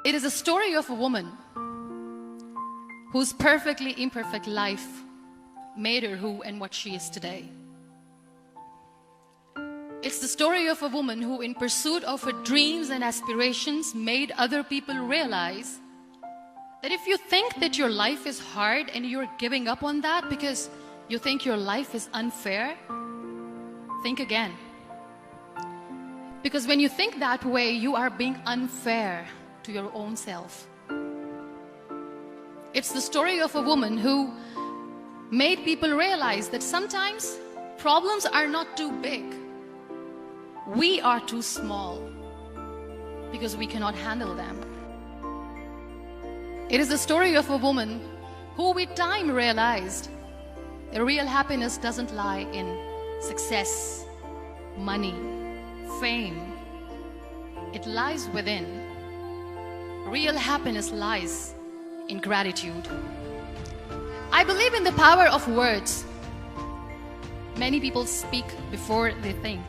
It is a story of a woman whose perfectly imperfect life made her who and what she is today. It's the story of a woman who, in pursuit of her dreams and aspirations, made other people realize that if you think that your life is hard and you're giving up on that because you think your life is unfair, think again. Because when you think that way, you are being unfair to your own self. It's the story of a woman who made people realize that sometimes problems are not too big. We are too small because we cannot handle them. It is the story of a woman who with time realized that real happiness doesn't lie in success, money, fame. It lies within. Real happiness lies in gratitude. I believe in the power of words. Many people speak before they think.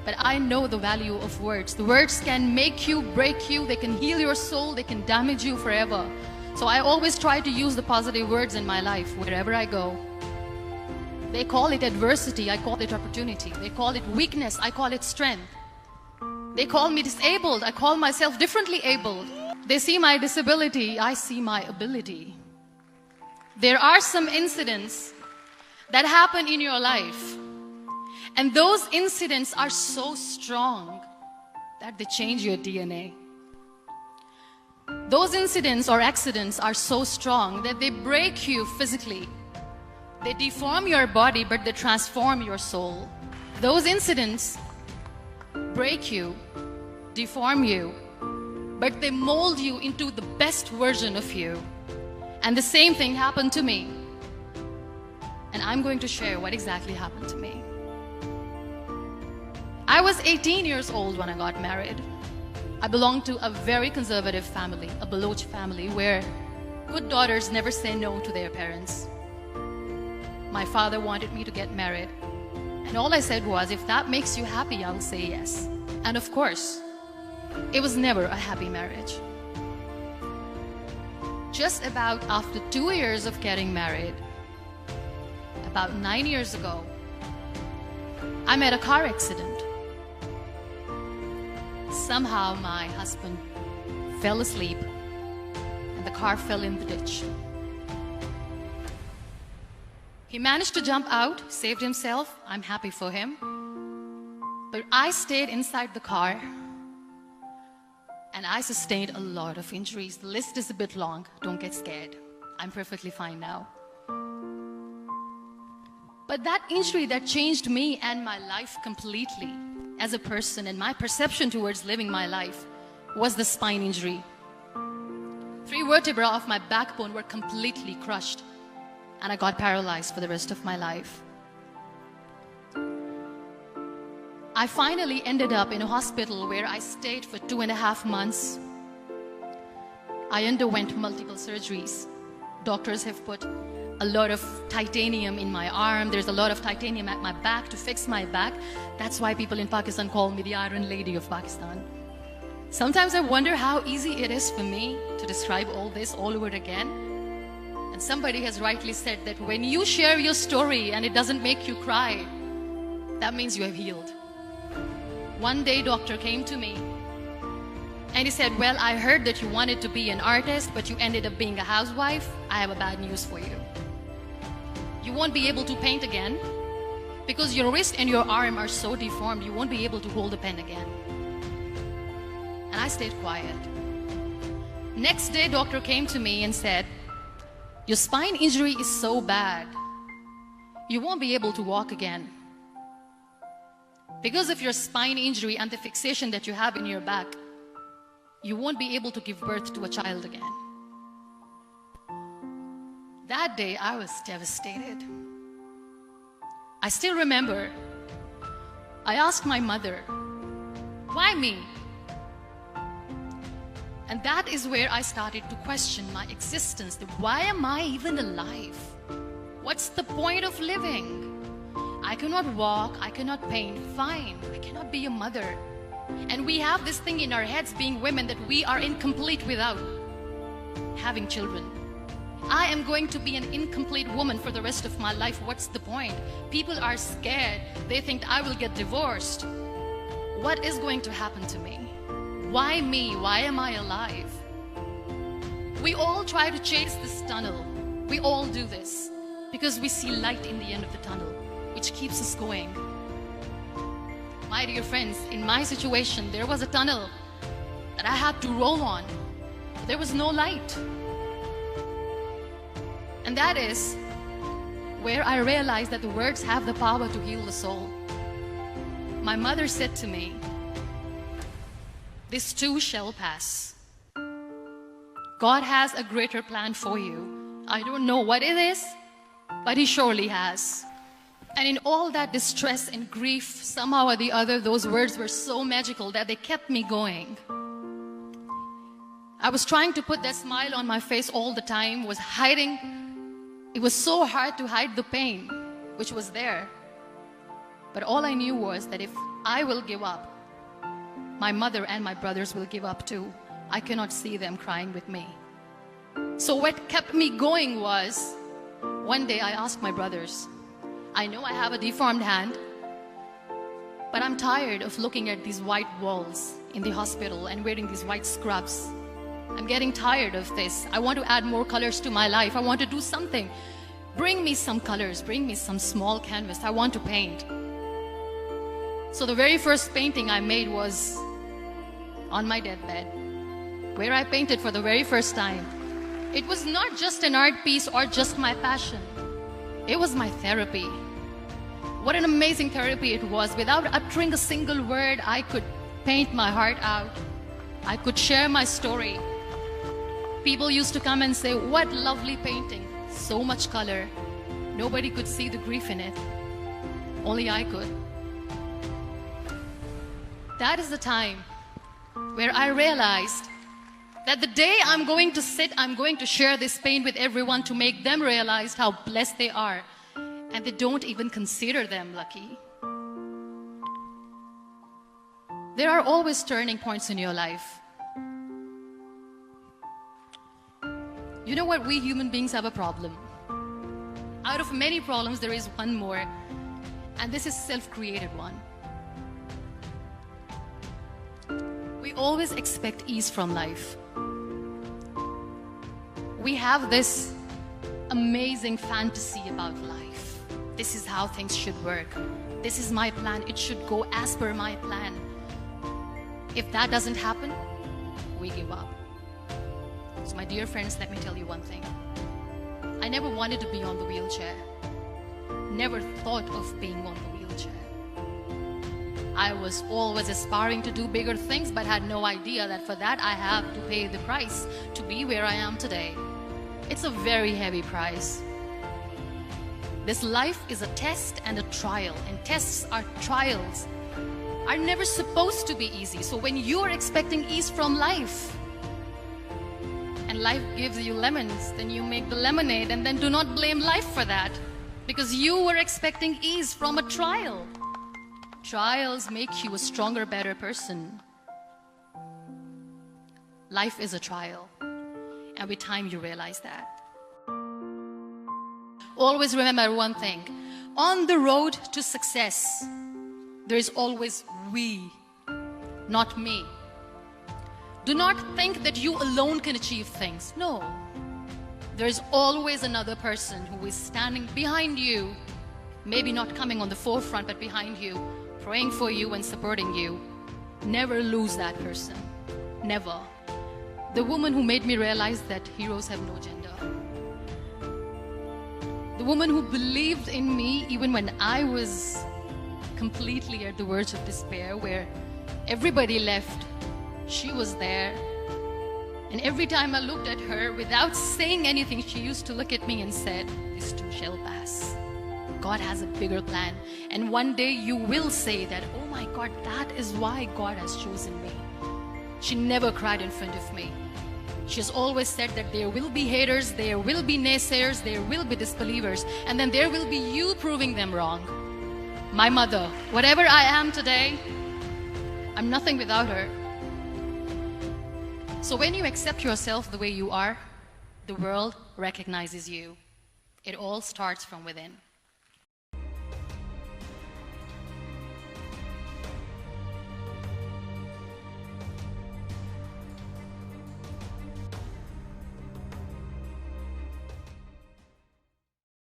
But I know the value of words. The words can make you, break you, they can heal your soul, they can damage you forever. So I always try to use the positive words in my life wherever I go. They call it adversity, I call it opportunity. They call it weakness, I call it strength. They call me disabled, I call myself differently abled. They see my disability, I see my ability. There are some incidents that happen in your life, and those incidents are so strong that they change your DNA. Those incidents or accidents are so strong that they break you physically. They deform your body, but they transform your soul. Those incidents break you, deform you, but they mold you into the best version of you. And the same thing happened to me. And I'm going to share what exactly happened to me. I was 18 years old when I got married. I belonged to a very conservative family, a Baloch family, where good daughters never say no to their parents. My father wanted me to get married, and all I said was, if that makes you happy, I'll say yes. And of course, it was never a happy marriage. Just about after 2 years of getting married, about 9 years ago, I met a car accident. Somehow my husband fell asleep and the car fell in the ditch. He managed to jump out, saved himself. I'm happy for him. But I stayed inside the car and I sustained a lot of injuries. The list is a bit long. Don't get scared. I'm perfectly fine now. But that injury that changed me and my life completely as a person, and my perception towards living my life, was the spine injury. 3 vertebrae of my backbone were completely crushed, and I got paralyzed for the rest of my life. I finally ended up in a hospital where I stayed for 2.5 months. I underwent multiple surgeries. Doctors have put a lot of titanium in my arm. There's a lot of titanium at my back to fix my back. That's why people in Pakistan call me the Iron Lady of Pakistan. Sometimes I wonder how easy it is for me to describe all this all over again. And somebody has rightly said that when you share your story and it doesn't make you cry, that means you have healed. One day, doctor came to me and he said, well, I heard that you wanted to be an artist, but you ended up being a housewife. I have a bad news for you. You won't be able to paint again because your wrist and your arm are so deformed, you won't be able to hold a pen again. And I stayed quiet. Next day, doctor came to me and said, your spine injury is so bad, you won't be able to walk again. Because of your spine injury and the fixation that you have in your back, you won't be able to give birth to a child again. That day, I was devastated. I still remember, I asked my mother, why me? And that is where I started to question my existence. Why am I even alive? What's the point of living? I cannot walk, I cannot paint, fine. I cannot be a mother. And we have this thing in our heads, being women, that we are incomplete without having children. I am going to be an incomplete woman for the rest of my life. What's the point? People are scared. They think I will get divorced. What is going to happen to me? Why me? Why am I alive? We all try to chase this tunnel. We all do this because we see light in the end of the tunnel, which keeps us going. My dear friends, in my situation, there was a tunnel that I had to roll on. There was no light. And that is where I realized that the words have the power to heal the soul. My mother said to me, "This too shall pass. God has a greater plan for you. I don't know what it is, but He surely has." And in all that distress and grief, somehow or the other, those words were so magical that they kept me going. I was trying to put that smile on my face all the time, was hiding. It was so hard to hide the pain, which was there. But all I knew was that if I will give up, my mother and my brothers will give up too. I cannot see them crying with me. So what kept me going was, one day I asked my brothers, I know I have a deformed hand, but I'm tired of looking at these white walls in the hospital and wearing these white scrubs. I'm getting tired of this. I want to add more colors to my life. I want to do something. Bring me some colors. Bring me some small canvas. I want to paint. So the very first painting I made was on my deathbed, where I painted for the very first time. It was not just an art piece or just my passion. It was my therapy. What an amazing therapy it was. Without uttering a single word, I could paint my heart out. I could share my story. People used to come and say, "What lovely painting. So much color." Nobody could see the grief in it. Only I could. That is the time where I realized that the day I'm going to sit, I'm going to share this pain with everyone to make them realize how blessed they are. And they don't even consider them lucky. There are always turning points in your life. You know what? We human beings have a problem. Out of many problems, there is one more. And this is self-created one. We always expect ease from life. We have this amazing fantasy about life. This is how things should work. This is my plan. It should go as per my plan. If that doesn't happen, we give up. So my dear friends, let me tell you one thing. I never wanted to be on the wheelchair. Never thought of being on the wheelchair. I was always aspiring to do bigger things, but had no idea that for that I have to pay the price to be where I am today. It's a very heavy price. This life is a test and a trial, and tests are trials are never supposed to be easy. So when you are expecting ease from life, and life gives you lemons, then you make the lemonade, and then do not blame life for that, because you were expecting ease from a trial. Trials make you a stronger, better person. Life is a trial, and with time you realize that. Always remember one thing. On the road to success, there is always we, not me. Do not think that you alone can achieve things. No. There is always another person who is standing behind you, maybe not coming on the forefront, but behind you, praying for you and supporting you. Never lose that person. Never. The woman who made me realize that heroes have no gender. The woman who believed in me even when I was completely at the verge of despair, where everybody left, she was there. And every time I looked at her, without saying anything, she used to look at me and said, "This too shall pass. God has a bigger plan. And one day you will say that, oh my God, that is why God has chosen me." She never cried in front of me. She has always said that there will be haters, there will be naysayers, there will be disbelievers, and then there will be you proving them wrong. My mother, whatever I am today, I'm nothing without her. So when you accept yourself the way you are, the world recognizes you. It all starts from within.